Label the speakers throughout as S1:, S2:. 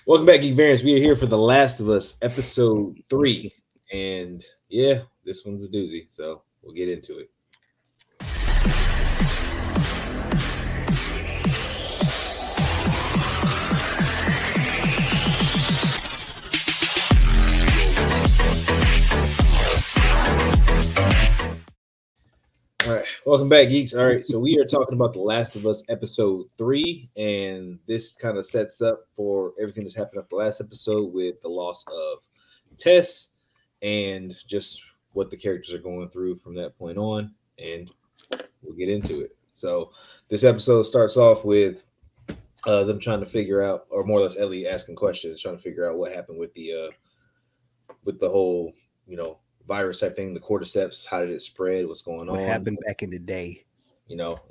S1: Welcome back, Geek Variants. We are here for The Last of Us, episode 3. And yeah, this one's a doozy, so we'll get into it. All right, welcome back, geeks. All right, so we are talking about The Last of Us, episode 3, and this kind of sets up for everything that's happened up the last episode with the loss of Tess and just what the characters are going through from that point on, and we'll get into it. So, this episode starts off with them trying to figure out, or more or less Ellie asking questions, trying to figure out what happened with the whole, virus type thing, the cordyceps. How did it spread? What's going
S2: What
S1: on?
S2: happened back in the day?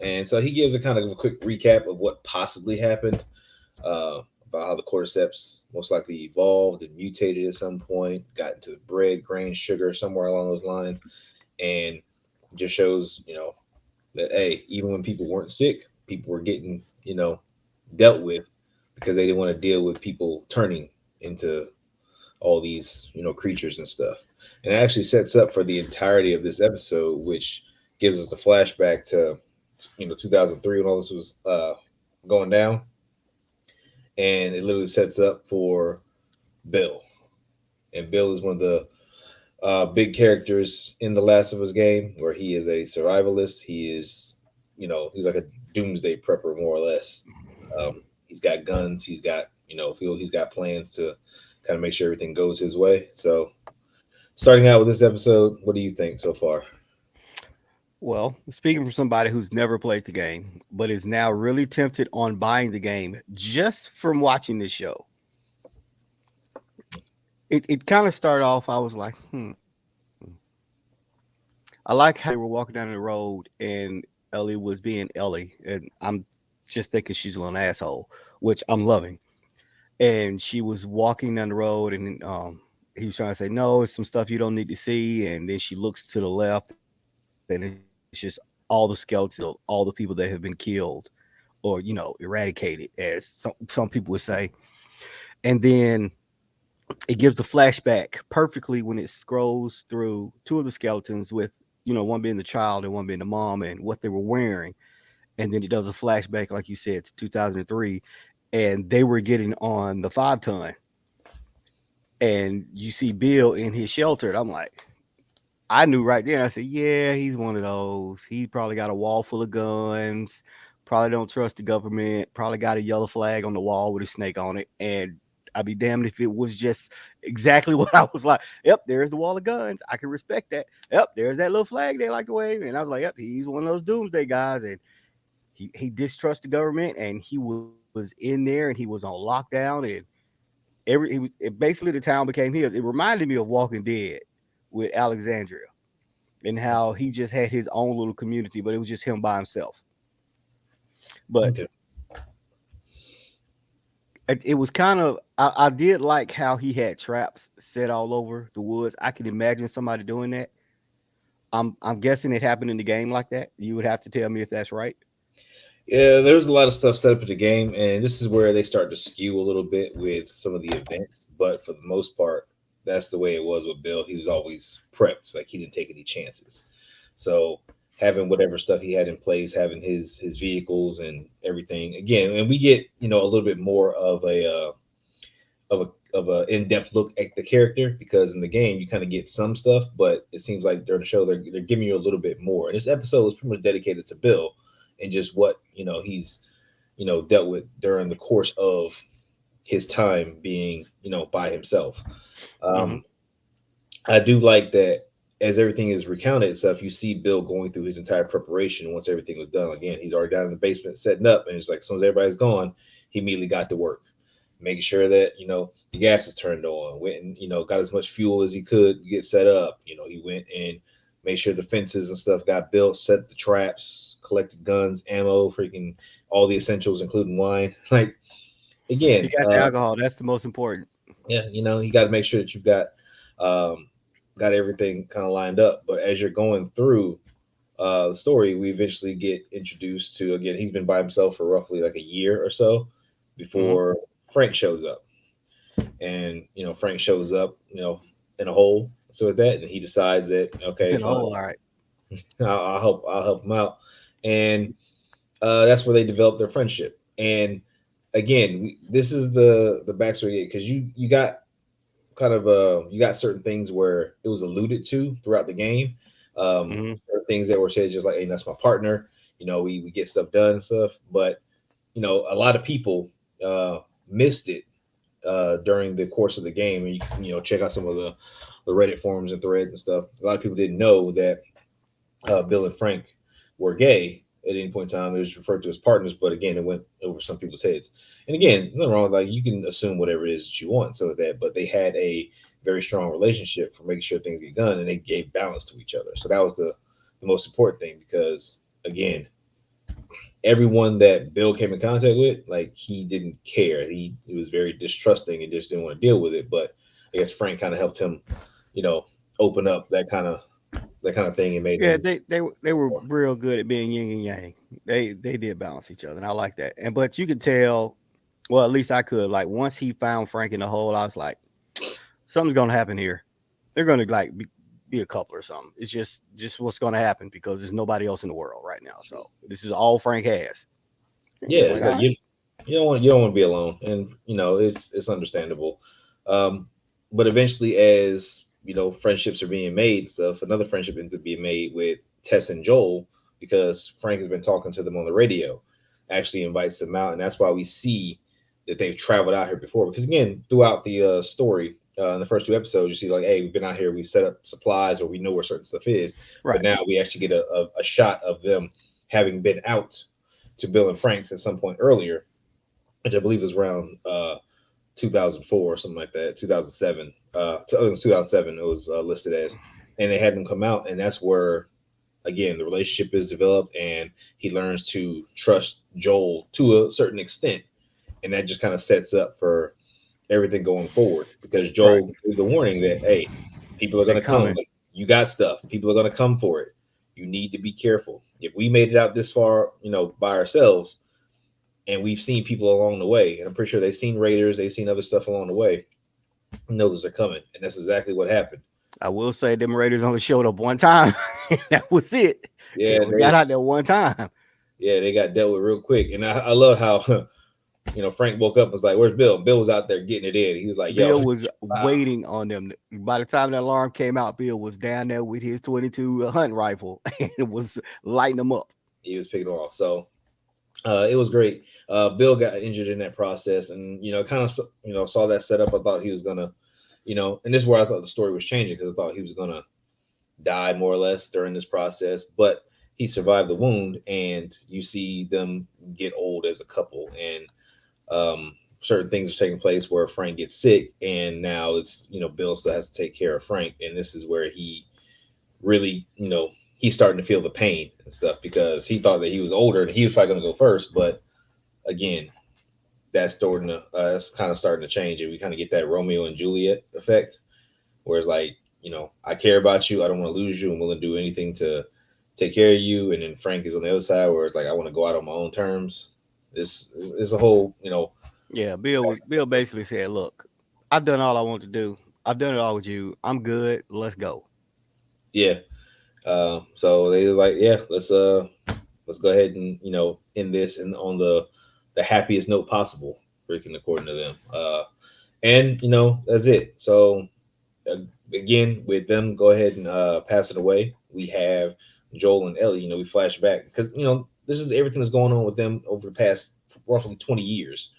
S1: And so he gives a kind of a quick recap of what possibly happened, about how the cordyceps most likely evolved and mutated at some point, got into the bread, grain, sugar, somewhere along those lines, and just shows, that hey, even when people weren't sick, people were getting, dealt with because they didn't want to deal with people turning into all these, creatures and stuff. And it actually sets up for the entirety of this episode, which gives us a flashback to 2003 when all this was going down, and it literally sets up for Bill. And Bill is one of the big characters in the Last of Us game, where he is a survivalist. He is, he's like a doomsday prepper, more or less. He's got guns. He's got, he's got plans to kind of make sure everything goes his way. So, starting out with this episode, what do you think so far?
S2: Well, speaking from somebody who's never played the game, but is now really tempted on buying the game just from watching this show. It kind of started off, I was like, I like how they were walking down the road and Ellie was being Ellie. And I'm just thinking she's a little asshole, which I'm loving. And she was walking down the road and he was trying to say, no, it's some stuff you don't need to see. And then she looks to the left and it's just all the skeletons, all the people that have been killed or, eradicated, as some people would say. And then it gives the flashback perfectly when it scrolls through two of the skeletons with, one being the child and one being the mom and what they were wearing. And then it does a flashback, like you said, to 2003. And they were getting on the 5 ton. And you see Bill in his shelter. And I'm like, I knew right then. I said, yeah, he's one of those. He probably got a wall full of guns. Probably don't trust the government. Probably got a yellow flag on the wall with a snake on it. And I'd be damned if it was just exactly what I was like. Yep, there's the wall of guns. I can respect that. Yep, there's that little flag they like to wave. And I was like, yep, he's one of those doomsday guys. And he distrusts the government. And he was in there and he was on lockdown. And basically the town became his. It reminded me of Walking Dead with Alexandria and how he just had his own little community, but it was just him by himself. But
S1: Okay.
S2: it was kind of I did like how he had traps set all over the woods. I can imagine somebody doing that. I'm guessing it happened in the game like that. You would have to tell me if that's right.
S1: Yeah, there's a lot of stuff set up in the game, and this is where they start to skew a little bit with some of the events. But for the most part, that's the way it was with Bill. He was always prepped, like he didn't take any chances. So having whatever stuff he had in place, having his vehicles and everything again, and we get a little bit more of a in depth look at the character, because in the game you kind of get some stuff, but it seems like during the show they're giving you a little bit more. And this episode was pretty much dedicated to Bill and just what he's dealt with during the course of his time being by himself.
S2: Hmm.
S1: Um, I do like that as everything is recounted and stuff, you see Bill going through his entire preparation once everything was done. Again, he's already down in the basement setting up, and it's like as soon as everybody's gone, he immediately got to work, making sure that the gas is turned on. Went and got as much fuel as he could get set up. He went and made sure the fences and stuff got built, set the traps, collected guns, ammo, freaking all the essentials, including wine. Like
S2: You
S1: again,
S2: got the alcohol. That's the most important.
S1: yeah, you got to make sure that you've um, got everything kind of lined up. But as you're going through the story, we eventually get introduced to, again, he's been by himself for roughly like a year or so
S2: Hmm.
S1: before Frank shows up. and Frank shows up, in a hole. So with that, and he decides that
S2: It's
S1: okay,
S2: in a
S1: fine,
S2: hole, all right.
S1: I'll help him out, and that's where they develop their friendship. And again, this is the backstory because you got kind of you got certain things where it was alluded to throughout the game.
S2: Hmm.
S1: Certain things that were said just like, "Hey, that's my partner." We get stuff done and stuff, but a lot of people missed it during the course of the game, and you can check out some of the Reddit forums and threads and stuff. A lot of people didn't know that Bill and Frank were gay at any point in time. It was referred to as partners, but again, it went over some people's heads. And again, there's nothing wrong. Like you can assume whatever it is that you want, so that. But they had a very strong relationship for making sure things get done, and they gave balance to each other. So that was the most important thing because again, everyone that Bill came in contact with, like he didn't care. He was very distrusting and just didn't want to deal with it. But I guess Frank kind of helped him, you know, open up that kind of thing and made
S2: Yeah,
S1: him
S2: they were
S1: more.
S2: real good at being yin and yang. They did balance each other, and I like that. And but you could tell, well, at least I could. Like once he found Frank in the hole, I was like, something's gonna happen here. They're gonna like be a couple or something. It's just what's gonna happen because there's nobody else in the world right now. So this is all Frank has. And
S1: Yeah,
S2: it's
S1: it's
S2: like, all
S1: like
S2: right,
S1: you don't want to be alone, and it's understandable. Um, but eventually, as friendships are being made, and stuff. Another friendship ends up being made with Tess and Joel because Frank has been talking to them on the radio. Actually, invites them out, and that's why we see that they've traveled out here before. Because again, throughout the story, in the first two episodes, you see like, hey, we've been out here, we've set up supplies, or we know where certain stuff is. But
S2: right,
S1: now we actually get a shot of them having been out to Bill and Frank's at some point earlier, which I believe was around 2004 or something like that, 2007. It was 2007. It was listed as, and they had them come out, and that's where again the relationship is developed, and he learns to trust Joel to a certain extent, and that just kind of sets up for everything going forward because
S2: right.
S1: Joel gave the warning that hey, people are
S2: They
S1: going to come,
S2: coming.
S1: like, you got stuff, people are going to come for it. You need to be careful. If we made it out this far, by ourselves, and we've seen people along the way, and I'm pretty sure they've seen raiders, they've seen other stuff along the way. Notice they're coming, and that's exactly what happened.
S2: I will say them Raiders only showed up one time. That was it. They
S1: Yeah,
S2: only got out there one time.
S1: they got dealt with real quick, and I love how Frank woke up and was like, "Where's Bill?" Bill was out there getting it in. He was like, "Yo,
S2: Bill was
S1: wow."
S2: waiting on them. By the time the alarm came out, Bill was down there with his 22 hunt rifle and was lighting them up.
S1: He was picking off. So it was great. Bill got injured in that process, and kind of saw that setup. I thought he was gonna, and this is where I thought the story was changing because I thought he was gonna die more or less during this process, but he survived the wound, and you see them get old as a couple, and certain things are taking place where Frank gets sick, and now it's Bill still has to take care of Frank, and this is where he really he's starting to feel the pain and stuff because he thought that he was older and he was probably going to go first, but again, that's kind of starting to change, and we kind of get that Romeo and Juliet effect, where it's like I care about you, I don't want to lose you, I'm willing to do anything to take care of you, and then Frank is on the other side where it's like I want to go out on my own terms. This is a whole
S2: Yeah, Bill basically said, "Look, I've done all I want to do. I've done it all with you. I'm good. Let's go."
S1: yeah. So they was like, yeah, let's go ahead and end this and on the happiest note possible, freaking according to them. And that's it. So uh, again, with them, go ahead and pass it away. We have Joel and Ellie. We flash back because this is everything that's going on with them over the past roughly 20 years.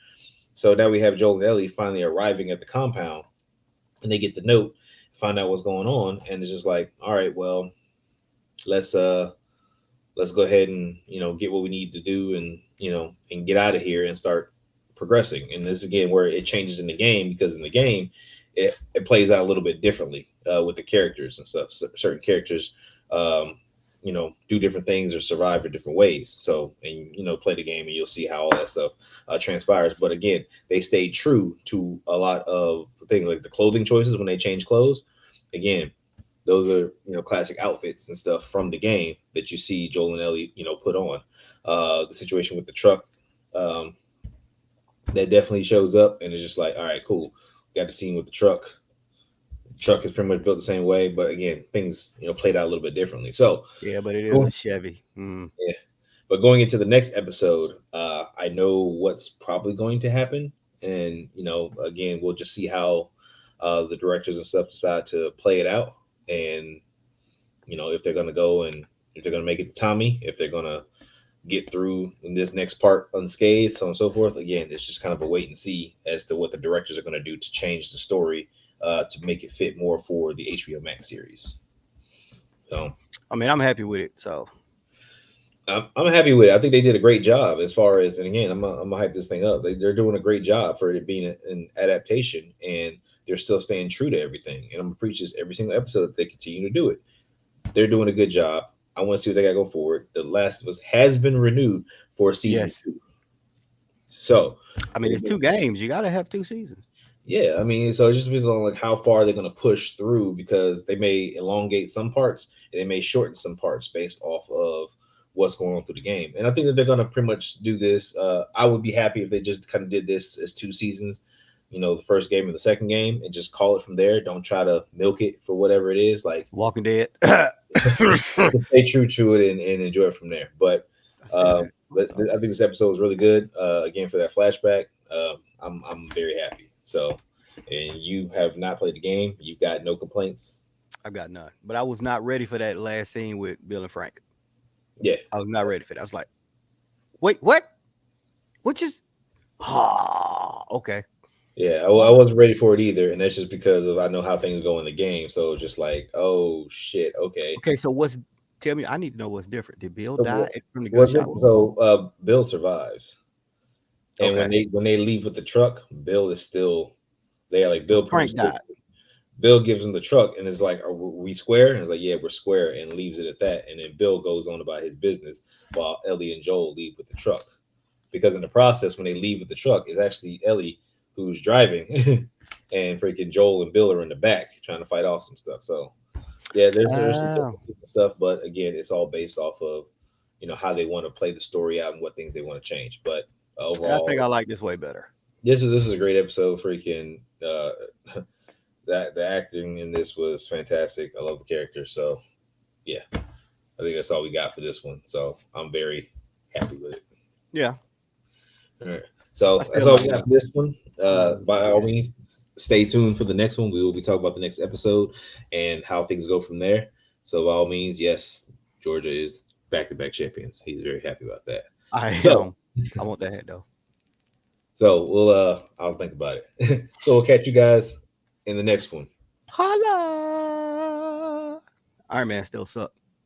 S1: So now we have Joel and Ellie finally arriving at the compound, and they get the note, find out what's going on, and it's just like, all right, well, let's let's go ahead and get what we need to do, and and get out of here and start progressing. And this again where it changes in the game, because in the game it plays out a little bit differently with the characters and stuff. So certain characters do different things or survive in different ways. So, and play the game and you'll see how all that stuff transpires. But again, they stayed true to a lot of things like the clothing choices when they change clothes. Again, those are classic outfits and stuff from the game that you see Joel and Ellie put on. The situation with the truck, that definitely shows up, and it's just like, all right, cool. got the scene with the truck. Truck is pretty much built the same way, but again, things played out a little bit differently. So
S2: Yeah, but it is a Chevy.
S1: yeah, but going into the next episode, I know what's probably going to happen, and again, we'll just see how the directors and stuff decide to play it out, and if they're going to go and if they're going to make it to Tommy, if they're going to get through in this next part unscathed, so on and so forth. Again, it's just kind of a wait and see as to what the directors are going to do to change the story to make it fit more for the HBO Max series. So,
S2: I mean, I'm happy with it. So,
S1: I'm happy with it. I think they did a great job as far as, and again, I'm gonna hype this thing up. They're doing a great job for it being an adaptation, and they're still staying true to everything. And I'm gonna preach this every single episode that they continue to do it. They're doing a good job. I want to see what they got going forward. The Last of Us has been renewed for season 2. So,
S2: I mean, it's 2 games. You got to have 2 seasons.
S1: Yeah, I mean, so it just depends on like how far they're going to push through, because they may elongate some parts and they may shorten some parts based off of what's going on through the game. And I think that they're going to pretty much do this. I would be happy if they just kind of did this as 2 seasons, the first game and the second game, and just call it from there. Don't try to milk it for whatever it is. Like
S2: Walking Dead.
S1: Stay true to it and enjoy it from there. But I think this episode was really good. Again, for that flashback, I'm very happy. So, and you have not played the game. You've got no complaints.
S2: I've got none. But I was not ready for that last scene with Bill and Frank.
S1: Yeah.
S2: I was not ready for that. I was like, wait, what? What just? Okay.
S1: Yeah, I wasn't ready for it either. And that's just because of I know how things go in the game. So just like, oh, shit. Okay.
S2: Okay, so tell me, I need to know what's different. Did Bill die from the gunshot?
S1: So Bill survives. And
S2: okay.
S1: when they leave with the truck, Bill is still there. Like Bill,
S2: Frank died.
S1: Bill gives him the truck and is like, "Are we square?" And it's like, "Yeah, we're square," and leaves it at that. And then Bill goes on about his business while Ellie and Joel leave with the truck. Because in the process, when they leave with the truck, it's actually Ellie who's driving, and freaking Joel and Bill are in the back trying to fight off some stuff. So yeah, there's some stuff, but again, it's all based off of how they want to play the story out and what things they want to change. But overall,
S2: I think I like this way better.
S1: This is a great episode. Freaking that the acting in this was fantastic. I love the character. So yeah, I think that's all we got for this one. So I'm very happy with it.
S2: Yeah.
S1: All right. So that's all we got for this one. By all means, stay tuned for the next one. We will be talking about the next episode and how things go from there. So by all means, yes, Georgia is back-to-back champions. He's very happy about that.
S2: I want that hat though.
S1: So I'll think about it. So we'll catch you guys in the next one.
S2: Holla! Iron Man still sucks.